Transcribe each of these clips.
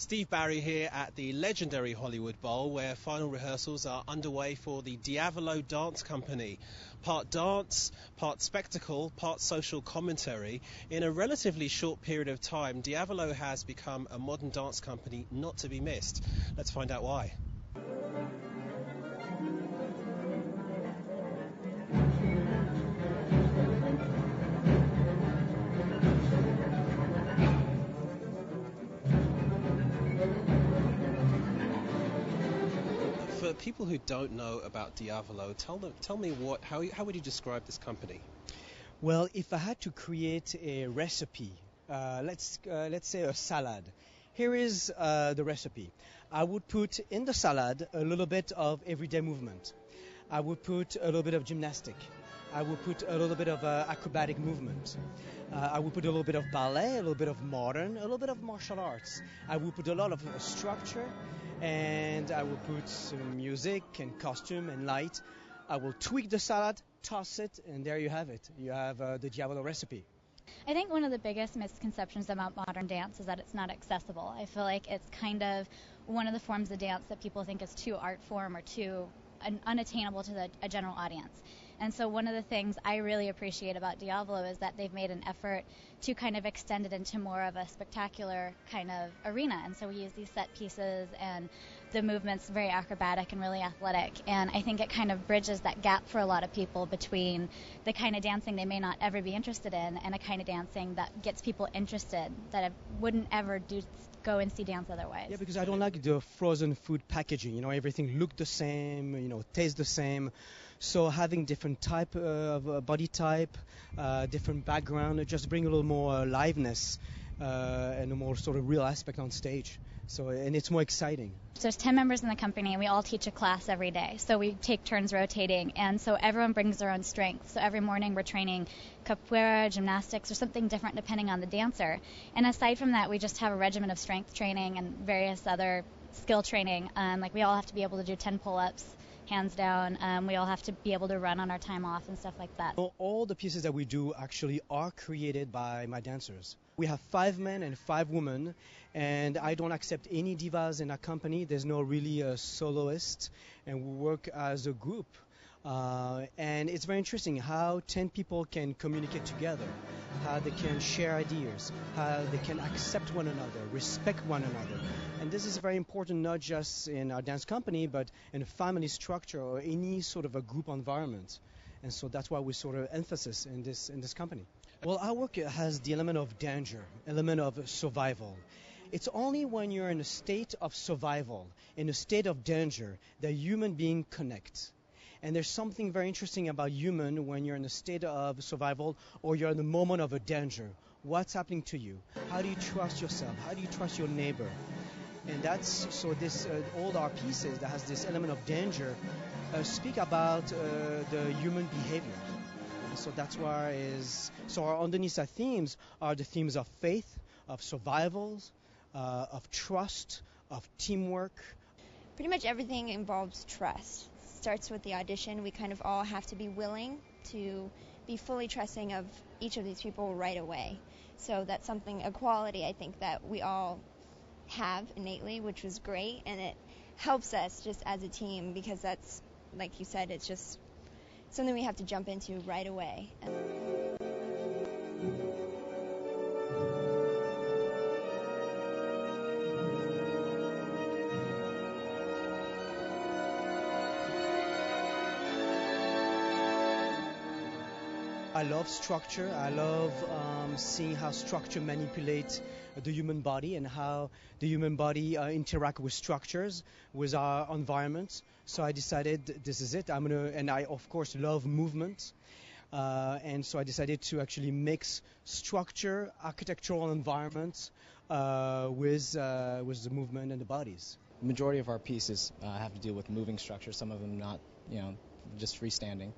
Steve Barry here at the legendary Hollywood Bowl, where final rehearsals are underway for the Diavolo dance company. Part dance, part spectacle, part social commentary. In a relatively short period of time, Diavolo has become a modern dance company not to be missed. Let's find out why. For people who don't know about Diavolo, tell me how would you describe this company? Well, if I had to create a recipe, let's say a salad. Here is the recipe. I would put in the salad a little bit of everyday movement. I would put a little bit of gymnastic. I would put a little bit of acrobatic movement. I would put a little bit of ballet, a little bit of modern, a little bit of martial arts. I would put a lot of structure, and I will put some music and costume and light. I will tweak the salad, toss it, and there you have it. You have the Diavolo recipe. I think one of the biggest misconceptions about modern dance is that it's not accessible. I feel like it's kind of one of the forms of dance that people think is too art form or too unattainable to a general audience. And so one of the things I really appreciate about Diavolo is that they've made an effort to kind of extend it into more of a spectacular kind of arena. And so we use these set pieces, and the movement's very acrobatic and really athletic. And I think it kind of bridges that gap for a lot of people between the kind of dancing they may not ever be interested in and a kind of dancing that gets people interested that wouldn't ever go and see dance otherwise. Yeah, because I don't like the frozen food packaging. You know, everything look the same, taste the same. So having different type of body type, different background, just bring a little more liveness and a more sort of real aspect on stage. So, and it's more exciting. So there's 10 members in the company, and we all teach a class every day. So we take turns rotating, and so everyone brings their own strength. So every morning we're training capoeira, gymnastics, or something different depending on the dancer. And aside from that, we just have a regimen of strength training and various other skill training. Like we all have to be able to do 10 pull-ups, hands down. We all have to be able to run on our time off and stuff like that. All the pieces that we do actually are created by my dancers. We have 5 men and 5 women, and I don't accept any divas in our company. There's no really a soloist, and we work as a group. And it's very interesting how 10 people can communicate together, how they can share ideas, how they can accept one another, respect one another. And this is very important not just in our dance company, but in a family structure or any sort of a group environment. And so that's why we sort of emphasis in this company. Well, our work has the element of danger, element of survival. It's only when you're in a state of survival, in a state of danger, that human beings connect. And there's something very interesting about human when you're in a state of survival or you're in the moment of a danger. What's happening to you? How do you trust yourself? How do you trust your neighbor? And that's so this all our pieces that has this element of danger speak about the human behavior. So that's why our underneath our themes are the themes of faith, of survival, of trust, of teamwork. Pretty much everything involves trust. Starts with the audition. We kind of all have to be willing to be fully trusting of each of these people right away. So that's something, a quality I think that we all have innately, which was great, and it helps us just as a team because that's, like you said, it's just something we have to jump into right away. I love structure. I love seeing how structure manipulates the human body and how the human body interact with structures, with our environment. So I decided this is it. And I of course love movement. And so I decided to actually mix structure, architectural environments with the movement and the bodies. The majority of our pieces have to deal with moving structure. Some of them not, just freestanding.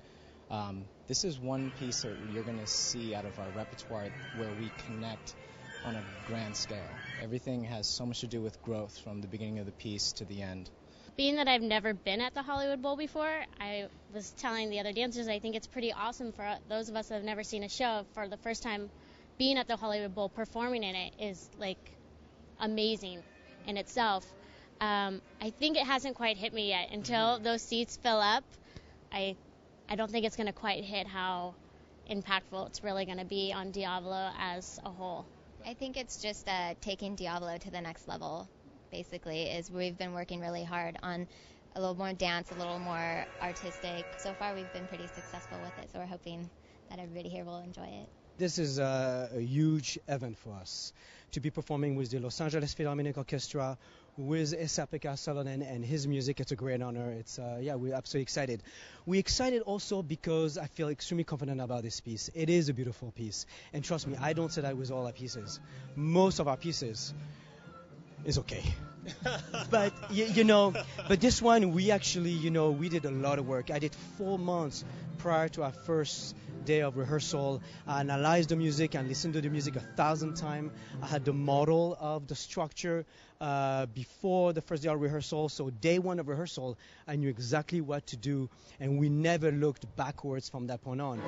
This is one piece that you're going to see out of our repertoire where we connect on a grand scale. Everything has so much to do with growth from the beginning of the piece to the end. Being that I've never been at the Hollywood Bowl before, I was telling the other dancers I think it's pretty awesome for those of us that have never seen a show. For the first time being at the Hollywood Bowl, performing in it is like amazing. in itself. I think it hasn't quite hit me yet. Until those seats fill up, I don't think it's going to quite hit how impactful it's really going to be on Diavolo as a whole. I think it's just taking Diavolo to the next level, basically, is we've been working really hard on a little more dance, a little more artistic. So far we've been pretty successful with it, so we're hoping that everybody here will enjoy it. This is a huge event for us, to be performing with the Los Angeles Philharmonic Orchestra, with Esa-Pekka Salonen and his music. It's a great honor. We're absolutely excited. We're excited also because I feel extremely confident about this piece. It is a beautiful piece. And trust me, I don't say that with all our pieces. Most of our pieces is okay. But, but this one, we actually, we did a lot of work. I did 4 months prior to our first day of rehearsal. I analyzed the music and listened to the music 1,000 times. I had the model of the structure before the first day of rehearsal. So day one of rehearsal, I knew exactly what to do, and we never looked backwards from that point on.